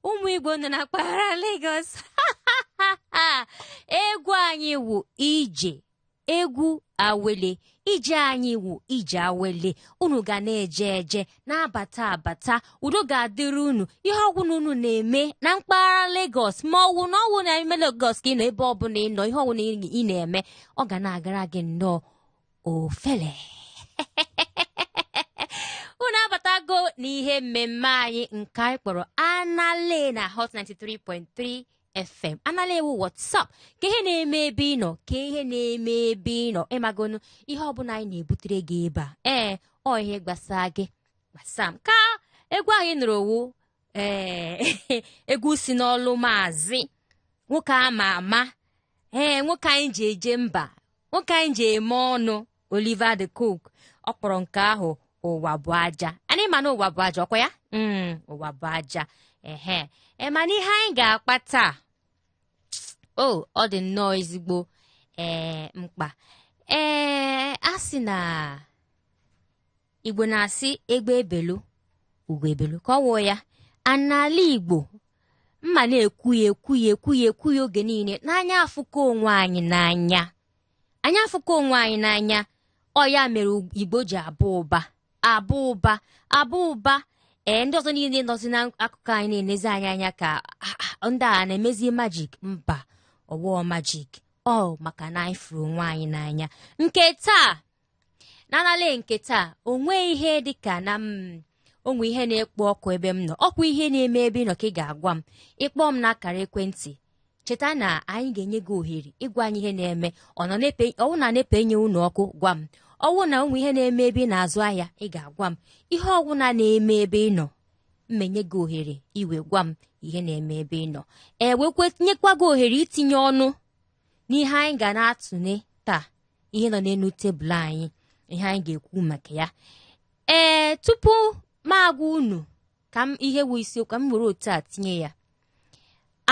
ụmụ Igbo nọ na mpaghara Lagos egwu anyị wụ ije egwu awele ije anyị wụ ije awele unu ga na-eje na-abata udo ga-adịrị unu ihe ọgwụ unu na-eme na mpaghara Lagos ma ọwụ na ọwụ na ime Lagos ka ị nọ ebe ọbụla ị nọ ihe ọwụ na ị na-eme ọ ga na-agara gị nnọọ ofele unu abatago n'ihe mmemme anyị nke anyị kpọrọ Anale na Hot 93.3 FM. Anale ewu WhatsApp ka ihe na-eme ebe ị nọ ka ihe na-eme ebe ị nọ ịmagonu ihe ọbụla anyị na-ebutere gị ebe a ọ ihe gbasa gị gbasa m ka egwu anyị nụrụ owu egwu si n'ọlụ maazị nwoke ama ama nwoke anyị ji eje mba nwoke anyị ji eme ọnụ Oliver De Coque ọ kpọrọ nke ahụ ụwa bụ aja anyị ma na ụwa bụ aja ọkwa ya ụwa bụ aja mana ihe anyị ga-akpa taa ọ dị nnọọ ezigbo mkpa a sị na Igbo na-asị egbe ebelu ugo ebelu ka ọ wụọ ya n'ala Igbo mma na-ekwu ya oge niile n'anya afụkọ onwe anyị n'anya anyị afụkọ onwe anyị n'anya ọ ya mere Igbo ji abụ ụba ndị ọzọ niile nọzi n'akụkụ anyị na-enezi anyị anya ka ndị a na-emezi majik mba ọwụọ majik maka na anyị fụrụ onwe anyị n'anya nke taa n'anale nke taa onwe ihe dịka na onwe ihe na-ekpo ọkụ ebe m nọ ọkụ ihe na-eme ebe ị nọ ka ị ga-agwa m ịkpọ m n'akara ekwentị cheta na anyị ga-enye gị ohere ịgwa anyị ihe na-eme ọwụ na na-epe enye unu ọkụ gwa m ọwụ na onwe ihe na-eme ebe ị na-azụ ahịa ị ga-agwa m ihe ọwụna na-eme ebe ị nọ mmenye gị ohere iwe gwa m ihe na-eme ebe ị nọ nyekwa gị ohere itinye ọnụ n'ihe anyị ga na-atụle taa ihe nọ n'elu tebụl anyị ihe anyị ga-ekwu maka ya tupu m agwa unu ka m ihe wụ isiokwu ka m were otu a tinye ya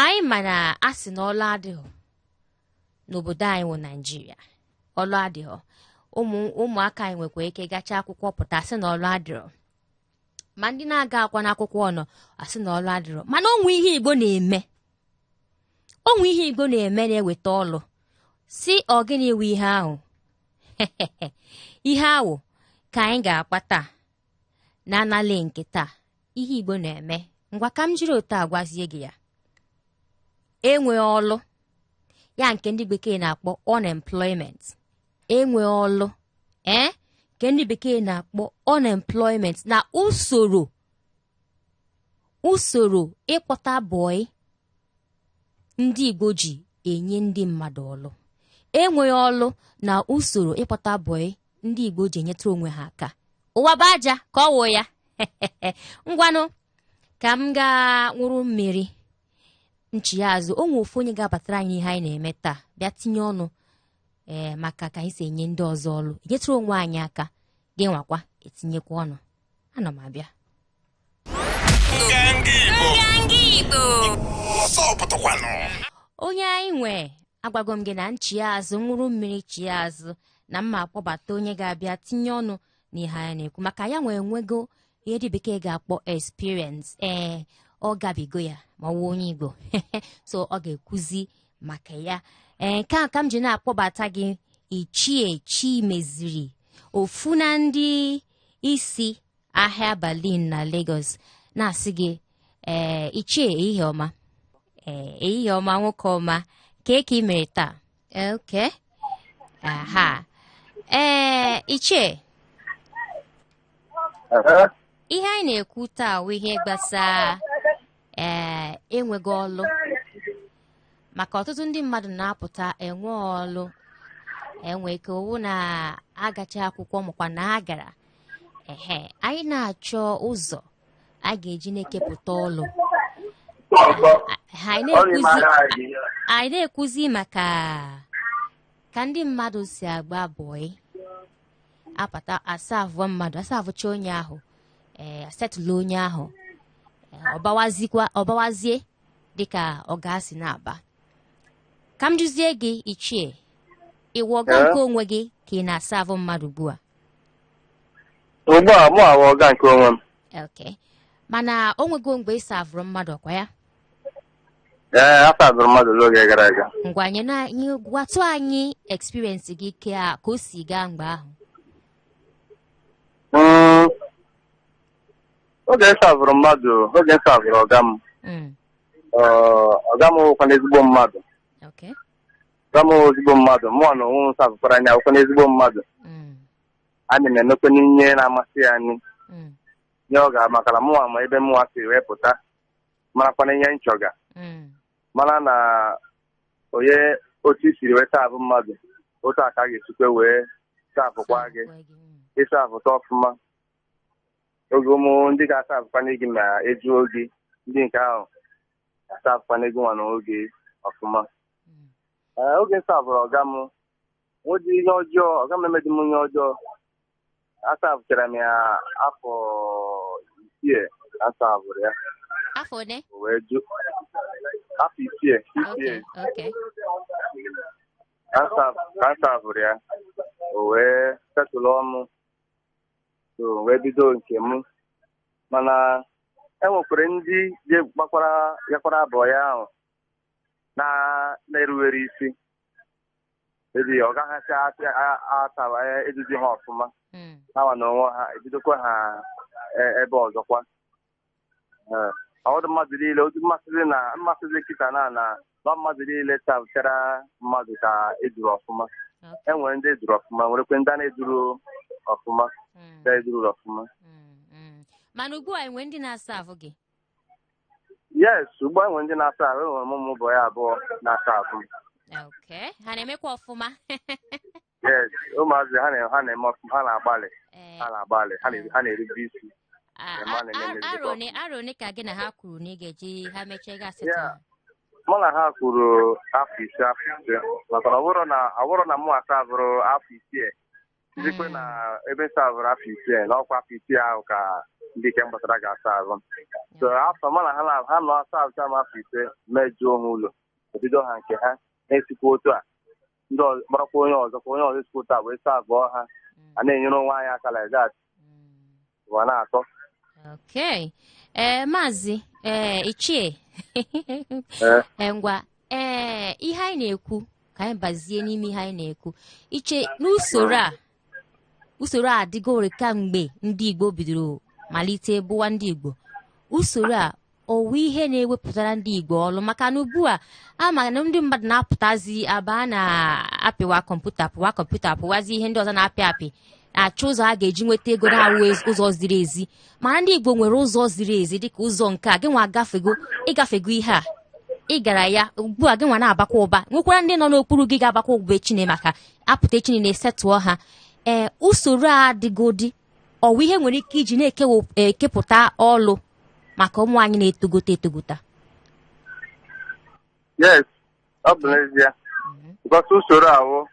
anyị ma na asị na ọlụ adịghị n'obodo anyị wụ Naịjirịa ọlụ adịghị ụmụaka anyị nwekwa ike gacha akwụkwọ pụta asị na ọlụ adịrọ ma ndị na-aga akwa n'akwụkwọ ọnọ asị na ọlụ adịrọ mana onwe ihe Igbo na-eme na-eweta ọlụ si ọgịnị iwu ihe ahụ ihe ahụ ka anyị ga-akpata na Anale nke taa ihe Igbo na-eme ngwa ka m jiri otu agwazie gị ya enwe ọlụ ya nke ndị bekee na-akpọ unemployment enwe ọlụ nke ndị bekee na-akpọ unemployment na usoro ịkpọta bọị ndị Igbo ji enye ndị mmadụ ọlụ enwe ọlụ na usoro ịkpọta bọị ndị Igbo ji enyetara onwe ha aka ụwa bụ aja ka ọ wụ ya ngwanụ ka m gaa ṅụrụ mmiri nchigazụ onwe ofu onye ga-abatara anyị ihe anyị na-eme taa bịa tinye ọnụ maka ka anyị si enye ndị ọzọ ọlụ enyetụrụ onwe anyị aka gị nwakwa etinyekwa ọnụ ana m abịa onye anyị nwe agwago m gị na nchigazụ ṅụrụ mmiri chiazụ na mma akpọbata onye ga-abịa tinye ọnụ n'ihe anyị na-ekwu maka ya nwee nwego ihe dị bekee ga-akpọ experience ọ gabigo ya ma ọ wụ onye Igbo so ọ ga-ekwuzi maka ya nke a ka m ji na-akpọbata gị Ichie Chimeziri ofu na ndị isi ahịa Berlin na Lagos na-asị gị Ichie ehihie ọma nwoke ọma ka ị mere taa Ichie ihe anyị na-ekwu taa bụ ihe gbasara enweghị ọlụ maka ọtụtụ ndị mmadụ na-apụta enwe ọlụ enwe ike owu na-agacha akwụkwọ makwa na agara anyị na-achọ ụzọ a ga-eji na-ekepụta ọlụ anyị na-ekwuzi maka ka ndị mmadụ si agba bọị apata asavụcha onye ahụ asetụlụ onye ahụ ọbawazie dịka ọ ga-asị na-aba ka m jụzie gị Ichie ịwụ ọga nke onwe gị ka ị na-asavụ mmadụ ugbu a mụ awụ ọga nke onwe m mana o nwego mgbe ị savụrụ mmadụ ọkwa ya afọ azụrụ mmadụ n'oge gara aga. ngwa nye na anyị gwatụ anyị experience gị ke a ka o si gaa mgbe ahụ Oge savụrụ mmadụ, oge savụrụ ọga m. Ọga m wụkwa n'ezigbo mmadụ. Ọga m ezigbo mmadụ, mụọ na onwe m savụkwara anya wụkwa n'ezigbo mmadụ. Anyị na-emekwa n'ihe na-amasị ya anyị. Nye ọ ga-amakala mụnwa ma ebe mụnwa si wee pụta marakwana ihe nchọga. Mana na onye otu isiri wee savụ mmadụ otu aka a ga-esikwe wee savụkwa gị ịsavụta ọfụma. Oge ụmụ ndị ga-asavụkwana gị ma ejuo gị ndị nke ahụ ga-asavụkwana gị nwa n'oge ọfụma. Oge nsavụrụ ọga m nwedị ihe ọjọọ ọga m emedị m ihe ọjọọ asavụchara m ya afọ 6 asavụrụ ya afọ one wee jụ afọ 6 ka asavụrụ ya o wee setụlụ ọnụ wee bido nke m mana enwekwara ndị je gakwara abụọ ya ahụ na-erugheri isi ebi ọ gaghịcha ataba eduzi ha ọfụma hawa na onwe ha ebidokwa ha ebe ọzọkwa ọdụ mmadụ niile otu mmasịzi kịta na mmadụ niile savụchara mmadụ ka eduru ọfụma enwere ndị eduru ọfụma nwerekwe ndị a na-eduru ọfụma eduru ọfụma mana ugbu a enwe ndị na-asa ahụ gị yes ugbu a enwe ndị na-asa ahụ enwere m ụmụ ụbọ ya abụọ na-asa ahụ ha na-emekwa ọfụma yes ụmụazị ha na-eme ọfụma ha na-agbalị ha na-erube isi arọ one ka gị na ha kwuru na ị ga-eji ha mechie gasịta mụ na ha kwuru afọ 5 maka na ọ bụrụ na mụ asavụrụ afọ 6 izikwe na ebe savụrụ afọ 5 na ọkwa afọ 6 ahụ ka ndị ike mgbasara ga-asa ahụ so afọ mụ na ha nọ asavụcha m afọ 5 mejuo ha ụlọ ebido ha nke ha na-esikwa otu a ndị gbarakwa onye ọzọ esikwa otu a wee savụọ ha a na-enyere onwe anyị aka like that ụwa na-atọ maazị ichie ngwa ihe anyị na-ekwu ka anyị bazie n'ime ihe anyị na-ekwu iche n'usoro a dịgore kamgbe ndị Igbo bidoro malite bụwa ndị Igbo usoro a owu ihe na-ewepụtara ndị Igbo ọlụ maka na ugbu a ama na ndị mmadụ na-apụtazi aba na-apịwa kọmputa pụwazi ihe ndị ọzọ na-apị achọ ụzọ a ga-eji nweta ego na-awụ ụzọ ziri ezi mana ndị Igbo nwere ụzọ ziri ezi dịka ụzọ nke a gị nwa ịgafego ihe a ị gara ya ugbu a gị nwa na-abakwa ụba nwekwara ndị nọ n'okpuru gị ga-abakwa ụba echine maka apụta echine na-esetụọ ha usoro a dịgodi ọwụ ihe nwere ike iji na-ekepụta ọlụ maka ụmụ anyị na-etogota yes ọ bụ n'ezie because usoro ahụ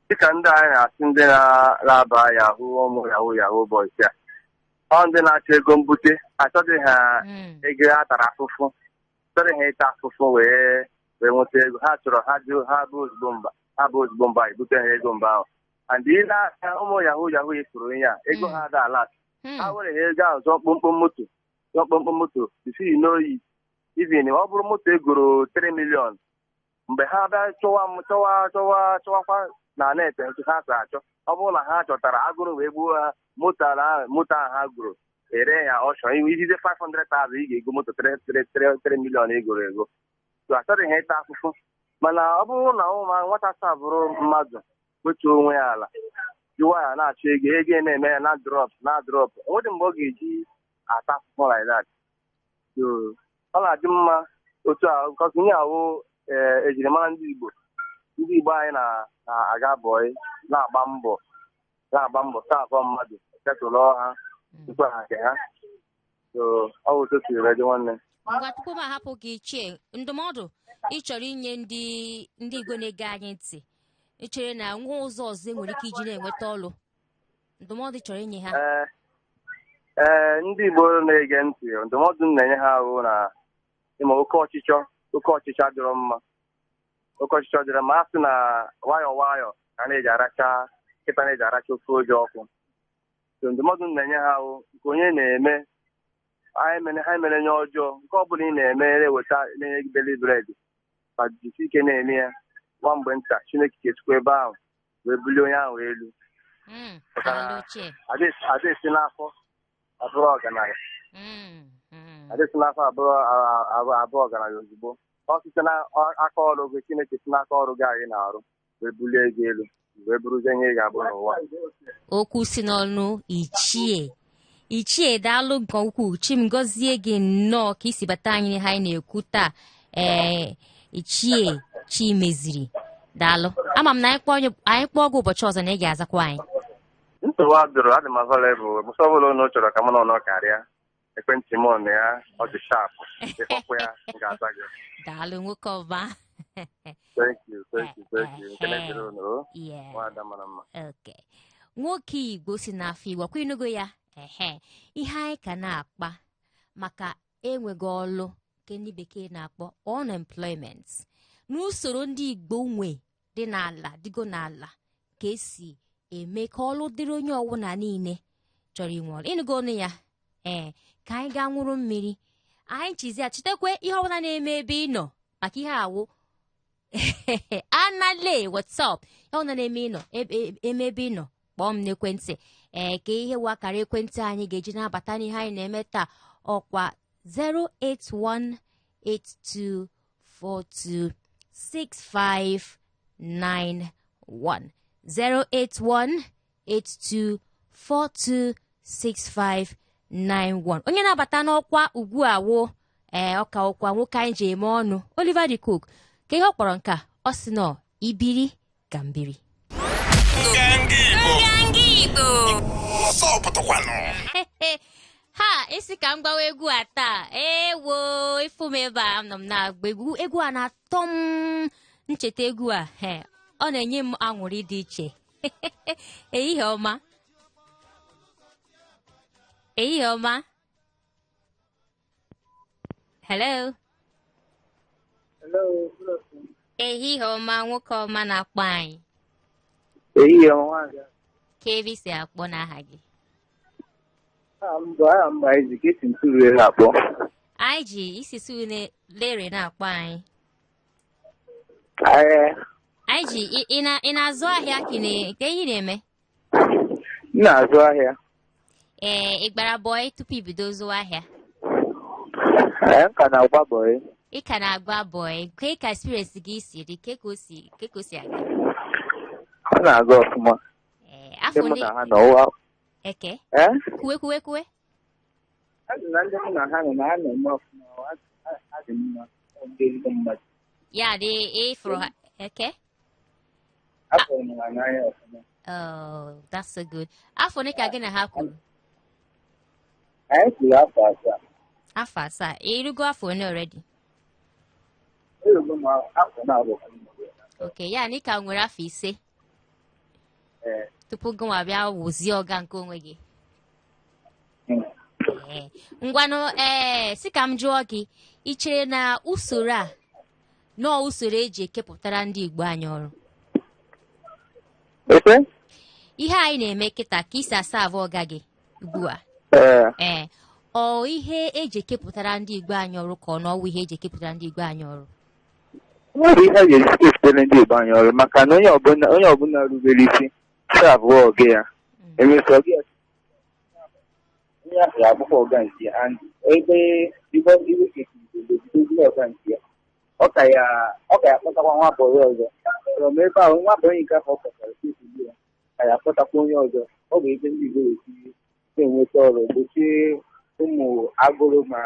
dịka ndị anyị na-asị ndị na-aba ụmụ yahoo boys ya ọ ndị na-achọ ego mbute achọghị ha ego ha tara afụfụ chọrọ ha ịta afụfụ wee nweta ego ha chọrọ ha bụ ozugbo mba ebute ha ego mba ahụ and ile aka ụmụ yahoo ifuru ihe a ego ha ada alat ha were ha ego ahụ zụọ mkpụmkpụ moto isi n'oyi even ọ bụrụ moto egoro 3 million mgbe ha bịa chọwakwa na net ha sa achọ ọ bụrụ na ha chọtara agụrụ wee gbuo ha moto ahụ ha gụrụ ere ya ọchọ ijize 500,000 ị ga-ego moto 3 million egoro ego so achọghị ha ịta afụfụ mana ọ bụrụ na nwata savụrụ mmadụ wetuo onwe ya ala jiwa ya na-achọ ego na-eme ya na drọp onwedị mgbe ọ ga-eji ata afụfụ like that so ọ na-adị mma otu a because ihe ahụ ejirimara ndị Igbo anyị na-aga bọị na-agba mbọ savụọ mmadụ setụlụ ha tupu ha nke ha so ọ bụ otu siri dị nwanne ngwa tupu m ahapụ gị ichie ndụmọdụ ị chọrọ inye ndị Igbo na-ege anyị ntị ichere na nwa ụzọ ọzọ nwere ike iji na-enweta ọlụ ndụmọdụ ị chọrọ inye ha ndị Igbo na-ege ntị ndụmọdụ m na-enye ha ahụ na ịma oke ọchịchọ adịrọ mma oke ọchịchọ dịrị ma a sị na nwayọọ ka nkịta na-eji aracha ofe oji ọkụ so ndụmọdụ m na-enye ha ahụ nke onye na-eme ha mere nye ọjọọ nke ọ bụla ị na-eme eweta na-enye gị deliberedi ma jisi ike na-eme ya nwa mgbe nta Chineke ga-esikwa ebe ahụ wee bulie onye ahụ elu adịsi n'afọ abụrụ ọgaranya adịsi n'afọ abụọ ọgaranya ozugbo ọ site n'aka ọrụ gị Chineke si n'aka ọrụ gị anyị na-arụ wee bulie gị elu wee bụrụzie ihe ị ga-abụ n'ụwa. Okwu si n'ọnụ ichie daalụ nke ukwuu. Chim gọzie gị nnọọ ka isi bata anyị ha anyị na-ekwu taa. Ichie Chimeziri daalụ. Ama m na anyị kpọọ gị ụbọchị ọzọ na ị ga-azakwa anyị. Nsogbu adịrọ adị m available mụsọ ọbụla unu chọrọ ka mụ na ọnụ karịa ekwentị m ọnụ ya ọ dị sharpụ ịkpọkwa ya m ga-aza gị. Daalụ nwoke ọba. Thank you. Okay. Nwoke Igbo si n'afọ Igbo kwa inugo ya ihe anyị ka na-akpa maka enweghị ọlụ nke ndị bekee na-akpọ unemployment n'usoro ndị Igbo nwe dị n'ala dịgo n'ala ka esi eme ka ọlụ dịrị onye ọwụna niile chọrọ inwe ọlụ ịnụgo ọnụ ya ka anyị gaa nwụrụ mmiri anyị chizi achitekwe ihe ọbụla na-eme ebe ị nọ maka ihe awụ anale what's up ihe ọbụla na-eme eme ebe ị nọ kpọọ m n'ekwentị ka ihe wakara ekwentị anyị ga-eji nabata n'ihe anyị na-eme taa ọkwa 08182426591 08182426591. onye na-abata n'ọkwa ugbu a wo ọka ọkwa nwoke anyị ji eme ọnụ Oliver De Cook ka ihe ọ kpọrọ nka ọ sị nọ ibiri ka mbiri ha isi ka m gbawa egwu a taa ewo ifu m ebe a nọ m na-agba egwu a na-atọ m ncheta egwu a ọ na-enye m aṅụrị dị iche ehihie ọma hello ehihie ọma nwoke ọma na-akpọ anyị ehihie ọma ka ebe si akpọ n'aha gị anyị ji isisi une lere na-akpọ anyị anyị ji ị na-azụ ahịa ka ihe na-eme na-azụ ahịa ị gbara bọị tupu ibido zụwa ahịa ka na-agba bọị ị ka na-agba bọị ka experience gị si dị ka o si aga ọ na-aga ọfụma afọ ndị ha n'ụwa eke kuwe na ndị mụ na ha nọ na ha na-eme ọfụma adị mma ndị ezigbo mmadụ ya dị ịfụrụ ha eke afọrọ m ha n'anya ọfụma. Oh, that's so good. Afọ ole ka gị na ha kwuru? Anyị kwuru afọ asaa. Afọ asaa. Ịrụgo afọ one already? Ịrụgo m afọ na-abụ. Okay, ya na ka nwere afọ ise. Tupu gị nwa bịa wụzie ọga nke onwe gị. Ngwanụ si ka m jụọ gị, ị chere na usoro a nọọ usoro eji ekepụtara ndị Igbo anyị ọrụ? Ihe anyị na-eme kịta ka isi asa avọ ọga gị ugbu a. Ọ ihe eji ekepụtara ndị Igbo anyị ọrụ ka ọ nọwụ ihe eji ekepụtara ndị Igbo anyị ọrụ? Ọ bụ ihe eji ekepụtara ndị Igbo anyị ọrụ maka na onye ọbụla rubere isi si abụọ ọga ya. Emesịa ọga ya onye ahụ abụkwa ọga nke ya ebe ibe ketiri ọga nke ya ọ ka ya akpọtakwa nwa bọyị ọzọ ma ebe ahụ nwa bọyị nke ahụ ọ kpọtara esi ya ka ya akpọtakwa onye ọzọ ọ bụ ebe ndị Igbo esi na-enweta ọrụ gbochie ụmụ agụrụ ma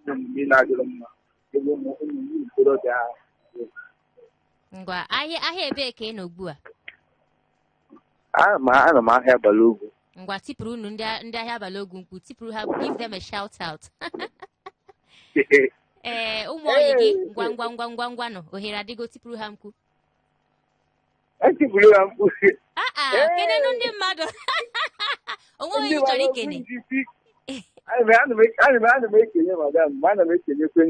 ndị na-adịrị mma ebe ụmụ ntorobịa ahụ. Ngwa ahịa ebee ka ị nọ ugbu a? Ana m ahịa Balogun. Ngwa tipụrụ unu ndị ahịa Balogun mkpu tipụrụ ha, give them a shout out. Ụmụ ọyị gị ngwa nọ ohere adịgo tipụrụ ha mkpu. Etipụrụ ha mkpu. Kenenu ndị mmadụ. Onwe onye chọrọ ikene. Ana m ekele madam ma ana m ekelekwe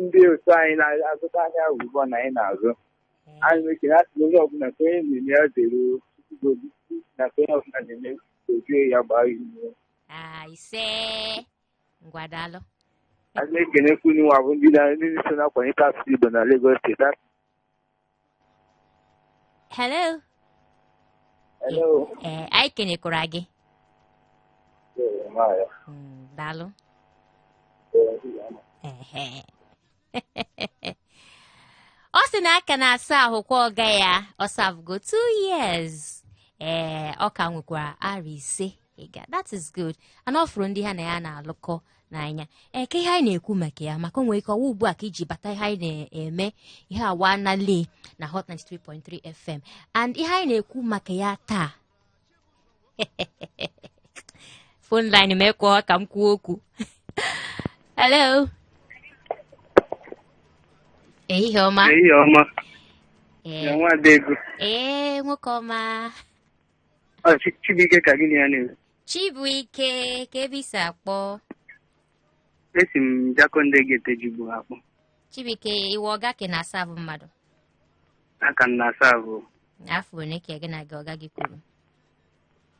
ndị otu anyị na-azụta ahịa ugbu na anyị na-azụ. Ana m ekele asị onye ọbụla ka onye na-eme ya zere na ka onye ọbụla na-eme ojue ya gbaa ihu. Ise ngwadalo. a na-ekenekwu n'iwa bụ ndị so na-akwanyete asụsụ Igbo na Lagos steeti. Hello. Hello. Anyị kenekwara gị. Daalụ. Ọ sị na aka na-asa ahụ kwa ọga ya ọ savgo 2 years. Ọ ka nwekwara ara 5. That is good. Ana ọfụrụ ndị ha na ya na-alụkọ n'anya. Ka ihe anyị na-ekwu maka ya maka onwe ike ọwa ugbu a ka iji bata ihe anyị na-eme ihe awa nale na Hot 93.3 FM. And ihe anyị na-ekwu maka ya taa. Phone line mekwa ka m kwuo okwu. Hello. Ehihie ọma. Ehihie ọma. Nwa Adego. Nwoke ọma. Chibuike ka gị na ya na-ewu. Chibuike ka ebe isi akpọ. Esi m Jakonde Gete Jigbo akpọ. Chibuike iwe ọga ka na-asa abụ mmadụ. Aka m na-asa abụ. Afọ one ka gị na gị ọga gị kwuru.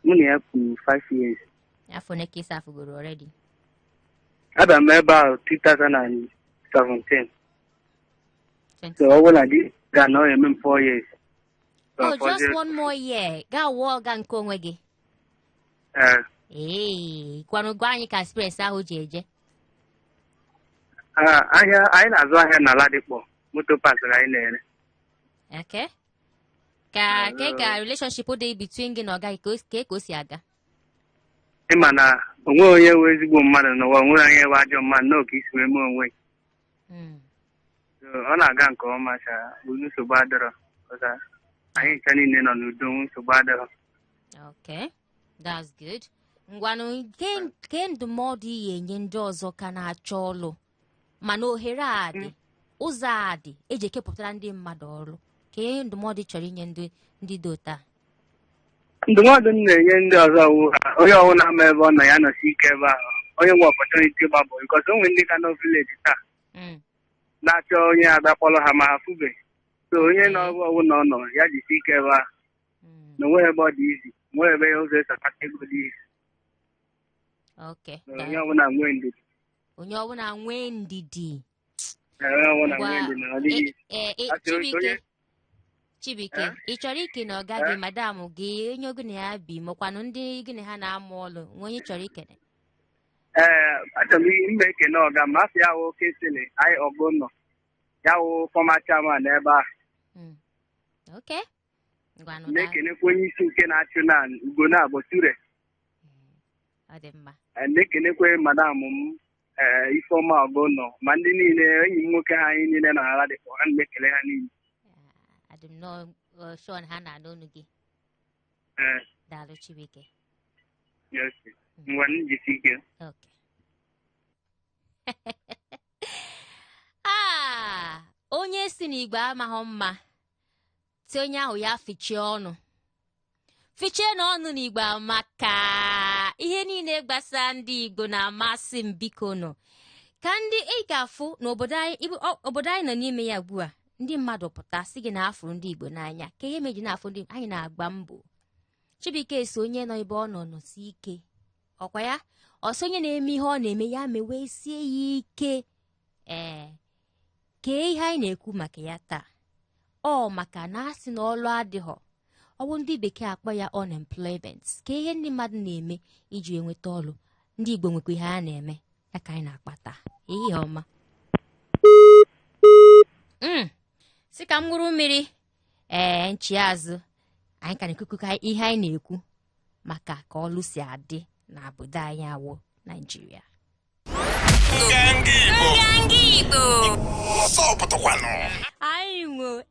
Mụ na ya kwuru 5 years. Afọ one ka ịsa afụgoro already. Abịa m ebe ahụ 2017. So ọ bụla dị ga na ọ eme m 4 years. Oh, just one more year. Ga wụọ ọga nke onwe gị. Kwanụ gwa anyị ka express ahụ ji eje. Ahịa anyị na-azụ ahịa na Ladipo. Moto pasịrị anyị na-ere. Okay. Ka relationship dị between gị na ọga gị ka o si aga. Ịma na onwe onye wee ezigbo mmadụ n'ụwa nwere anyị ewe ajọ mmadụ n'oke isi wee mee onwe. Ọ na-aga nke ọma ka nsogbu adịrọ. Anyị ncha niile nọ n'udo nsogbu adịrọ. Okay, that's good. Ngwanụ ke ndụmọdụ ihe enye ndị ọzọ ka na-achọ ọlụ mana ohere a dị ụzọ a dị eji ekepụtara ndị mmadụ ọrụ ka ndụmọdụ chọrọ inye ndị dị ụta. Ndụmọdụ m na-enye ndị ọzọ onye ọwụla ama ebe ọ nọ ya nọsi ike ebe ahụ onye nwe ọpọtụniti gbabọ bikọs onwe ndị ka nọ vileji taa na-achọ onye abịakpọrọ ha ma ha fụbeghị. So onye n'ọbụ ọbụla ọ nọ ya jisi ike ebe ahụ na onweghị ebe ọ dị izi nwee ebe ya ụzọ esakata ego dị izi. Onye ọbụla nwee ndidi. Onye ọbụla nwee ndidi. Onye ọbụla nwee ndidi na ọ dịghị. Chibuike, ị chọrọ ike na ọga gị madam gị onye ogu na ya bi makwanụ ndị gị na ha na-amụ ọlụ nwe onye chọrọ ikene? Achọrọ m ime ekene ọga ma afọ ya wụ Kesịlị anyị ọgụ nọ ya wụ fọma chairman ebe ahụ. Okay. Na-ekenekwa onye isi nke na-achụ na Ugo na Abọture. Ọ dị mma. Na-ekenekwa madam m Ifeọma ọgụ nọ ma ndị niile enyi m nwoke ha anyị niile na ala dịkwa ha na-ekele ha niile. Adị m nọ Sean ha na-anụ olu gị. Daalụ Chibuike. Yes. Ngwa njisi ike. Okay. Onye si n'Igbo amaghị mma ti onye ahụ ya fichie ọnụ. Fichie n'ọnụ n'Igbo maka ihe niile gbasara ndị Igbo na-amasị m biko nọ. Ka ndị ị ga-afụ n'obodo anyị nọ n'ime ya ugbu a. Ndị mmadụ pụta sị gị na afụrụ ndị Igbo n'anya ka ihe meji na-afụ ndị anyị na-agba mbọ. Chibuike so onye nọ ebe ọ nọ nọsi ike ọkwa ya ọsọ onye na-eme ihe ọ na-eme ya mewe sie ya ike. Kee ihe anyị na-ekwu maka ya taa ọ maka na asị na ọlụ adịghọ ọwụ ndị bekee akpọ ya unemployment. Ka ihe ndị mmadụ na-eme iji enweta ọlụ ndị Igbo nwekwa ihe ha na-eme ya ka anyị na-akpata ihe ọma. Si ka m ṅụrụ mmiri nchiazụ anyị ka na-ekwukwu ihe anyị na-ekwu maka ka ọlụ si adị n'obodo anyị awụ Naịjirịa.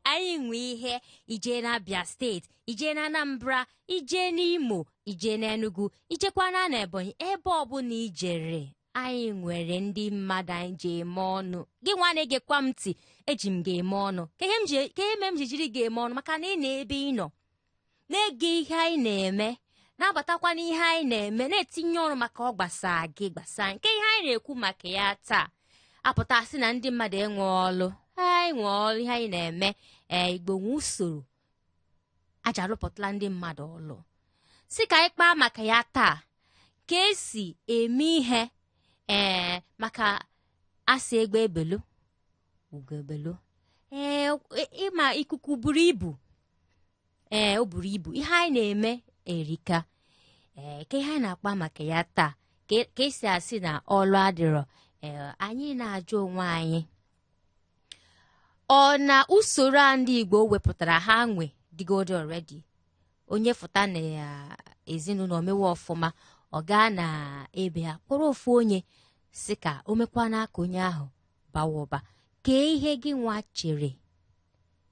Anyị nwe ihe ije na Abia steeti, ije na Anambra, ije n'Imo, ije na Enugu, ijekwana na Ebonyi, ebe ọbụla ijere anyị nwere ndị mmadụ anyị ji eme ọnụ. Gị nwa na-egekwa m ntị eji m ga-eme ọnụ ka ihe m ji jiri ga-eme ọnụ maka na ị na-ebe ị nọ na-ege ihe anyị na-eme na-abatakwa n'ihe anyị na-eme na-etinye ọrụ maka ọ gbasaa gị gbasaa nke ihe anyị na-ekwu maka ya taa apụtasị na ndị mmadụ enwe ọlụ ihe anyị na-eme Igbo nwe usoro aja arụpụtala ndị mmadụ ọlụ si ka anyị kpaa maka ya taa ka esi eme ihe maka asị egbe ebelu ugo ebelu ịma ikuku buru ibu o buru ibu ihe anyị na-eme erika ka ihe anyị na-akpa maka ya taa ka esi asị na ọlụ adịrọ anyị na-ajụ onwe anyị ọ na usoro a ndị Igbo wepụtara ha nwe dịgodo already onye fụta na ezinụlọ mewe ọfụma ọ gaa na ebe ha kpọrọ ofu onye si ka o mekwa n'aka onye ahụ bawa ụba kee ihe gị nwa chere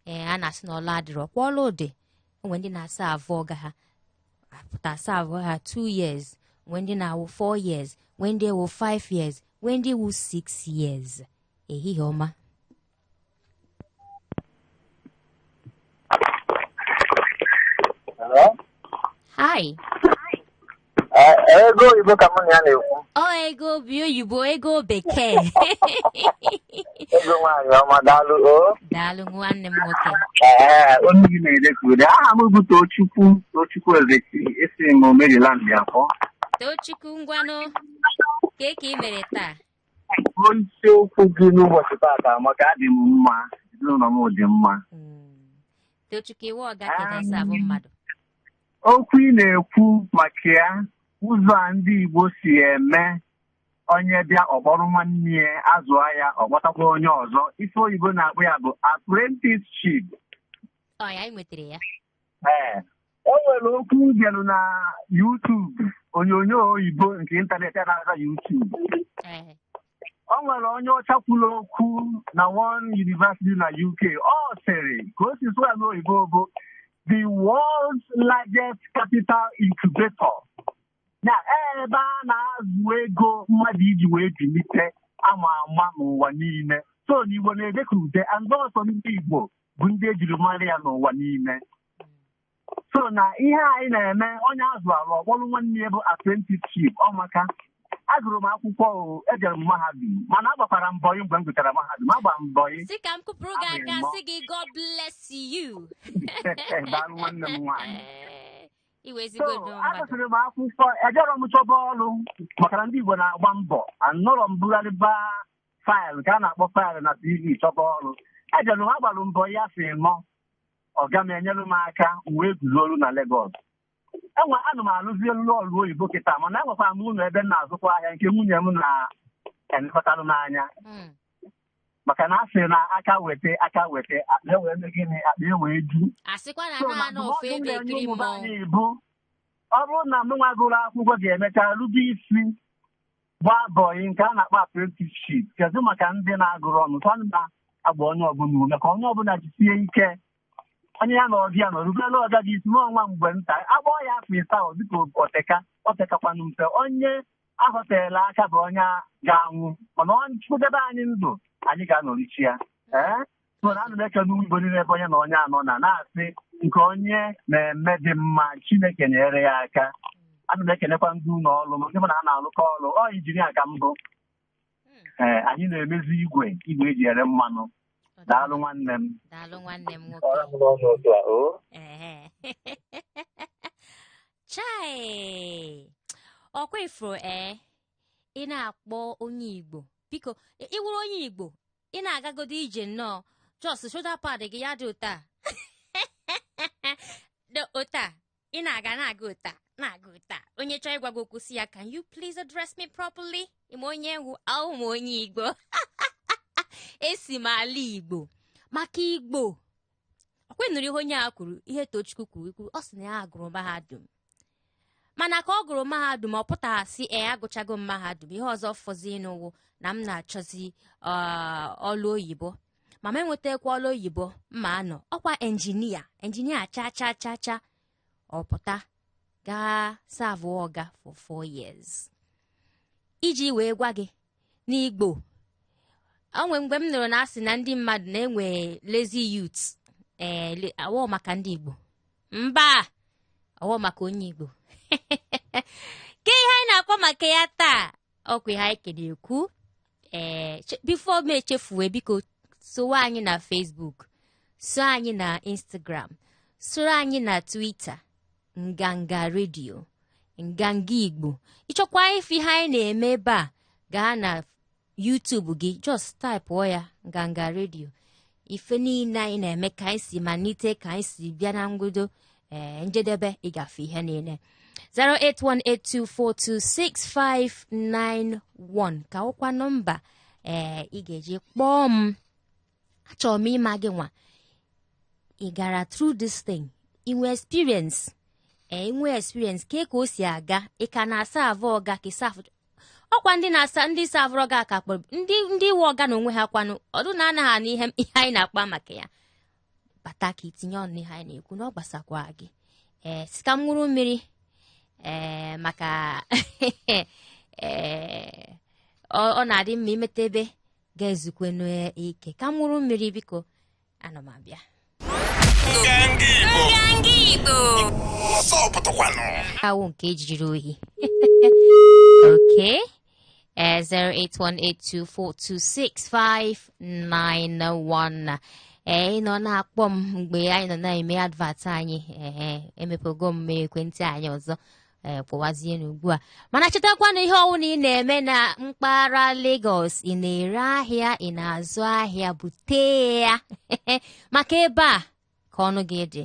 a na-asị na ọlụ adịrọ kwa ọlụ dị onwe ndị na-asa avụ ọga ha apụta asa avụ ha 2 years nwe ndị na-awụ 4 years nwe ndị ewu 5 years nwe ndị ewu 6 years ehihie ọma. Hello? Hi. Ego Igbo ka mụ na ya na-ekwu. Ego bi oyibo ego bekee. Ego nwaanyị ọma daalụ o. Daalụ nwanne m nwoke. Onye gị na-edekude aha m bụ Tochukwu Ezeki esi m Maryland afọ. Tochukwu ngwanụ ka ị mere taa? Isiokwu gị n'ụbọchị taata maka adị m mma ezinụlọ m dị mma. Tochukwu iwe ọga kedasa abụ mmadụ. Okwu ị na-ekwu maka ya ụzọ a ndị Igbo si eme onye bịa ọkpọrọ nwanne ya azụọ ya ọkpọtakwa onye ọzọ ife oyibo na-akpọ ya bụ apprenticeship. Ya nwetara ya. O nwere okwu bịara na YouTube onyonyo oyibo nke ịntanetị a na-aza YouTube. O nwere onye ọcha kwuru okwu na one university na UK ọ sịrị ka o si sụọ ya n'oyibo bụ the world's largest capital incubator. Na ebe a na-azụ ego mmadụ iji wee bilite ama ama n'ụwa niile. So n'Igbo na-edekude ndị ọsọ ndị Igbo bụ ndị ejiri mara ya n'ụwa niile. So na ihe anyị na-eme onye azụ arụ ọkpọrọ nwanne ya bụ apprenticeship ọmaka. Agụrụ m akwụkwọ ejere m mahadum mana agbakwara mbọ mgbe m gụchara mahadum agba mbọ. Si ka m kụpụrụ gị aka sị gị God bless you. Daalụ nwanne m nwaanyị. Agụsịrị m akwụkwọ ejerọ m chọba ọrụ maka na ndị Igbo na-agba mbọ anọrọ m bugharịba faịlụ ka a na-akpọ faịlụ na TV chọba ọrụ ejerọ m agbalụ mbọ ya si nọ ọga m enyere m aka wee guzo ọrụ na Lagos. Ana m arụzi ọrụ oyibo kịta mana enwekwara m ụlọ ebe m na-azụkwa ahịa nke nwunye m na-elekọtarụ n'anya maka na asị na aka weta akpa ewee mee gịnị akpa ewee ju. Ọ bụrụ na m nwa gụrụ akwụkwọ ga-emecha rube isi gbaa bọyị nke a na-akpọ apprenticeship kedu maka ndị na-agụrụ ọnụ tọ na-agba onye ọbụla ume ka onye ọbụla jisie ike onye ya na ọbịa nọ rubelu ọga gị isi n'ọnwa mgbe nta agbọọ ya afọ ịsa dịka otekakwanụ mfe onye ahọtela aka bụ onye ga-anwụ mana onye chụdebe anyị ndụ anyị ga-anọrichi ya mana ana m ekele Igbo niile ebe onye na onye anọ na-asị nke onye na-eme dị mma Chineke nyere ya aka. Ana m ekelekwa ndị ụlọ ọrụ ndị mụ na ha na-arụkọ ọrụ injinia ka mbụ anyị na-emezi igwe eji ere mmanụ. Daalụ nwanne m. Daalụ nwanne m nwoke. Chai ọkwa ifuru ị na-akpọ onye Igbo biko ị wụrụ onye Igbo ị na-agagodo ije nnọọ jos shoulder pad gị ya dị ụta ị na-aga ụta onye chọọ ịgwa gị okwu si ya can you please address me properly ime onye ewu ahụ m onye Igbo esi m ala Igbo maka Igbo ọkwenụrụ ihe onye a kwuru ihe Tochukwu kwuru ikwu ọ sị na ya agụrụ mahadum mana ka ọ gụrụ mahadum ọ pụtaghasị agụchago m mahadum ihe ọzọ fọzi n'ụwụ na m na-achọzi ọlụ oyibo ma m enwetakwa ọlụ oyibo mma anọ ọkwa enjinia cha ọ pụta gaa savụ ọga for 4 years iji wee gwa gị n'Igbo onwe mgbe m nụrụ na asị na ndị mmadụ na-enwe lazy youth awọ maka ndị Igbo mba awọ maka onye Igbo ka ihe anyị na-akpọ maka ya taa ọkwa ihe anyị kere ekwu bifo m echefuwe biko sowe anyị na Facebook so anyị na Instagram soro anyị na Twitter Nganga Radio Nganga Igbo ịchọkwa ife ihe anyị na-eme ebe a gaa na YouTube gị just type ya Nganga Radio ife niile anyị na-eme ka anyị si malite ka anyị si bịa na mgbido njedebe ịgafe ihe niile 08182426591 ka ọkwa nọmba ị ga-eji kpọọ m achọrọ m ịma gị nwa ị gara through this thing inwe experience ka o si aga ị ka na-asa avụ ọga ka ịsa ọkwa ndị na-asa ndị sa avụ ọga ka kpọrọ ndị iwe ọga na onwe ha kwanụ ọdụ na anaghị na ihe anyị na-akpa maka ya bata ka itinye ọnụ ihe anyị na-ekwu na ọ gbasakwa gị sika mmụrụ mmiri maka ọ na-adị mma imeta ebe ga-ezukwe n'ike ka mmụrụ mmiri biko ana m abịa Nganga Igbo awụ nke ejiri ohi okay 08182426591 ị nọ na-akpọ m mgbe anyị nọ na-eme advert anyị emepego m ekwentị anyị ọzọ kpọwazie n'ugbu a mana chetakwa na ihe ọwụ na ị na-eme na mpaghara Lagos ị na-ere ahịa ị na-azụ ahịa bute ya maka ebe a ka ọnụ gị dị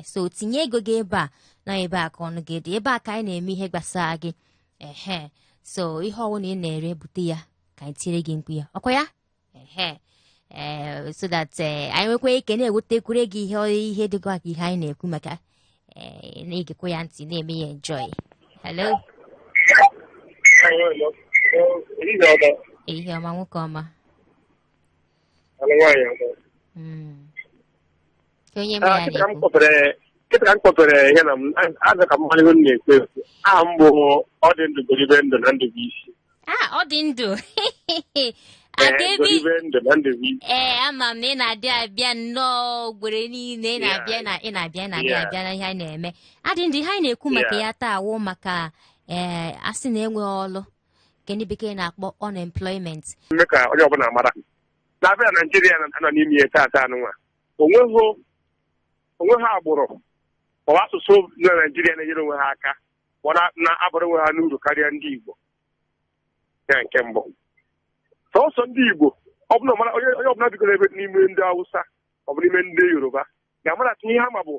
so tinye ego gị ebe a na ebe a ka ọnụ gị dị ebe a ka anyị na-eme ihe gbasara gị so ihe ọwụ na ị na-ere bute ya ka anyị tiri gị mkpu ya ọkwa ya so that anyị nwekwa ike na-ewutekwure gị ihe dịkwa ka ihe anyị na-ekwu maka na-egekwa ya ntị na-eme ya enjoy. Hello. Ihe ọma nwoke ọma. Onye mere ya na-ekwu. Kịta ka m kpọpere ihe na m aza ka mmadụ ihu na-ekwe aha m bụ ọ dị ndụ goribe ndụ na ndụ bụ isi. Ọ dị ndụ. Ama m na ị na-adị abịa nnọọ gbere niile ị na-abịa na ihe anyị na-eme adị ndị ihe anyị na-ekwu maka ya taa awụ maka asị na enwe ọlụ nke ndị bekee na-akpọ unemployment. Mme ka onye ọbụla mara na-abịa Naijiria nọ n'ime ihe taa n'ụwa onwe ha agbụrụ ọ asụsụ na Naijiria na-enyere onwe ha aka na-abara onwe ha n'uru karịa ndị Igbo ya nke mbụ sọsọ ndị Igbo onye ọbụla bigoro ebe n'ime ndị Hausa ọ bụ n'ime ndị Yoruba ga-amara tinye ihe ha ma bụ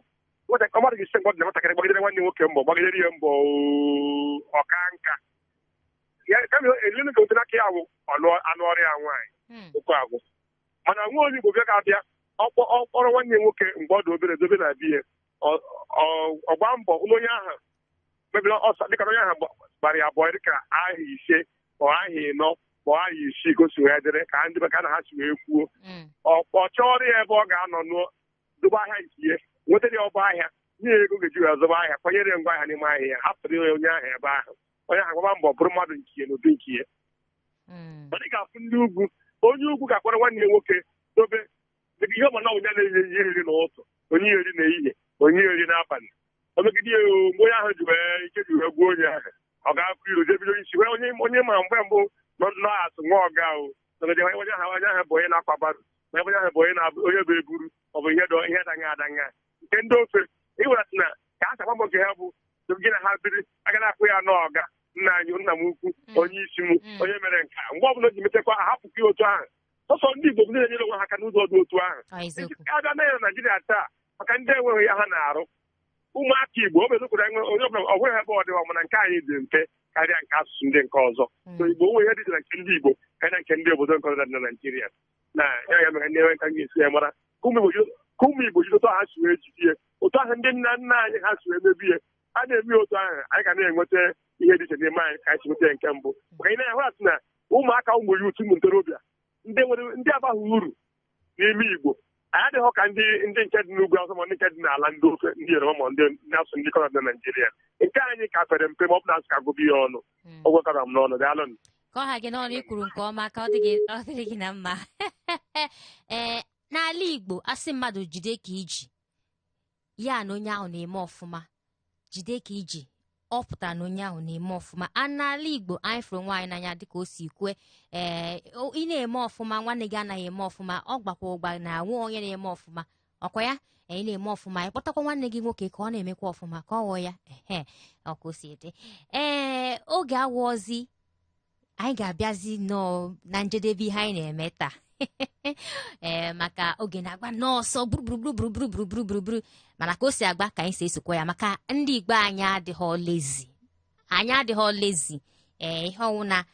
ọmadụ gị ise mgbe ọ dị na nwatakịrị gbagidere nwanne nwoke mbọ gbagidere ihe mbọ ọka nka kama elele ga ote n'aka ya bụ anụ ọrịa nwaanyị oke agwụ mana nwa onye Igbo bịa ga-abịa ọkpọrọ nwanne nwoke mgbe ọ dị obere dobe na biya ọgba mbọ onye ahụ mebiri ọsa dịka onye ahụ gbara ya abụọ dịka aha ise ma aha ịnọ ma aha isii gosi wee dịrị ka ndị beka na ha si wee kwuo ọ chọrọ ya ebe ọ ga-anọ n'dobe ahịa nke ihe nwetara ya ọba ahịa nye ego ga-eji wee zọba ahịa kwanyere ya ngwa ahịa n'ime ahịa ya hapụrụ ya onye ahụ ebe ahụ onye ahụ gbaba mbọ bụrụ mmadụ nke ya n'ụdị nke ya ọ dị ga-afụ ndị ugwu onye ugwu ga-akpọrọ nwanne ya nwoke dobe dịka ihe ọbụla onye na-enye ihe eri n'ụtụ onye eri n'ehihie onye eri n'abalị o megide ya mgbe onye ahụ ji wee ike ji wee gbuo onye ahụ ọ ga-akụ iro jebido isi wee onye ma mgbe mbụ nọasụ nwa ọga ahụ onye ahụ bụ onye na-akwa barụ ma onye ahụ bụ onye bụ eburu ọ bụ ihe danya adanya nke ndị ofe iwere na ka a sakwa mbọ nke ha bụ gị na ha biri aga na-akpụ ya n'ọga nna anyị nna m ukwu onye isi m onye mere nke a mgbe ọbụla o ji metakwa ahapụkwa ya otu ahụ sọsọ ndị Igbo bụ ndị na-enyere onwe ha aka n'ụzọ dị otu ahụ abịa na ya na Naijiria taa maka ndị enweghị ya ha na-arụ ụmụaka Igbo o mezokwara onye ọbụla ọ nweghị ebe ọ dịwa mana nke anyị dị mfe karịa nke asụsụ ndị nke ọzọ so Igbo onwe ihe dị na nke ndị Igbo karịa nke ndị obodo nke ọzọ dị na Naijiria na ya mere ndị enwe ka m ga-esi ya mara ka ụmụ Igbo jide otu ha si wee jidie otu ahụ ndị nna nna anyị ha si wee mebie a na-eme otu ahụ anyị ga na-enweta ihe dị iche n'ime anyị ka anyị si nweta nke mbụ maka anyị na-ahụ atụ na ụmụaka ụmụ ya utu ụmụ ntorobịa ndị abaghị uru n'ime Igbo anyị adịghị ka ndị nke dị n'ugwu azụ ma ndị nke dị n'ala ndị ofe ndị Yoruba ma ndị asụ ndị kọrọ na Naijiria nke anyị ka fere mpe ma ọ bụ na asụ ka agụbụ ihe ọnụ ọgwụ kara m n'ọnụ daalụ ka ọ ha gị n'ọnụ ikwuru nke ọma ka ọ dịrị gị na mma n'ala Igbo asị mmadụ jide ka iji ya na onye ahụ na-eme ọfụma jide ka iji ọ pụtara na onye ahụ na-eme ọfụma n'ala Igbo anyị fụrụ nwaanyị n'anya dịka o si kwe ị na-eme ọfụma nwanne gị anaghị eme ọfụma ọ gbakwa ụgba na nwa onye na-eme ọfụma ọkwa ya ị na-eme ọfụma ịkpọtakwa nwanne gị nwoke ka ọ na-emekwa ọfụma ka ọ wụọ ya ọka o si dị oge awọzi anyị ga-abịazi na njedebe ihe anyị na-eme taa maka oge na-agba n'ọsọ gburugburu mana ka o si agba ka anyị si esokwa ya maka ndị Igbo anyị adịghị lezi ihe ọnwụna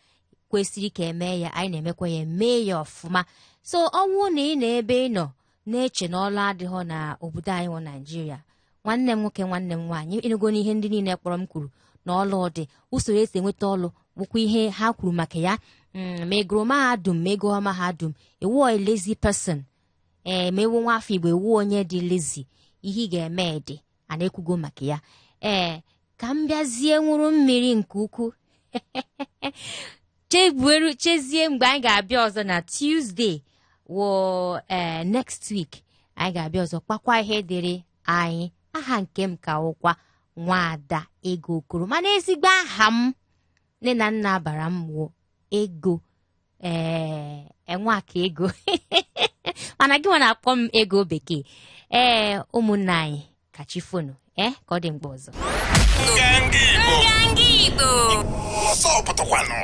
kwesịrị ka eme ya anyị na-emekwa ya mee ya ọfụma. So ọnwụ na ị na-ebe ị nọ na-eche na ọlụ adịghị na obodo anyị nwe Naijiria, nwanne m nwoke nwanne m nwaanyị ịnụgo n'ihe ndị niile kpọrọ m kwuru na ọlụ dị usoro esi enweta ọlụ bụkwa ihe ha kwuru maka ya. Ma ịgụrụ mahadum ma ego mahadum ewu a lazy person ma ewu nwa afọ Igbo ewu onye dị lazy, ihe ị ga-eme dị a na-ekwugo maka ya. Ka m bịazie nwụrụ mmiri nke ukwuu chezie mgbe anyị ga-abịa ọzọ na Tuesday wụ next week anyị ga-abịa ọzọ kpakwa ihe dịrị anyị. Aha nke m ka ụkwa Nwaada Ego Okoro, mana ezigbo aha m nne na nna bara m wụ Ego Enwaka Ego mana gị nwa na-akpọ m Ego Bekee. Ụmụnne anyị kachifonu ka ọ dị mgbe ọzọ. Nganga Igbo ọsọ pụtakwanụ.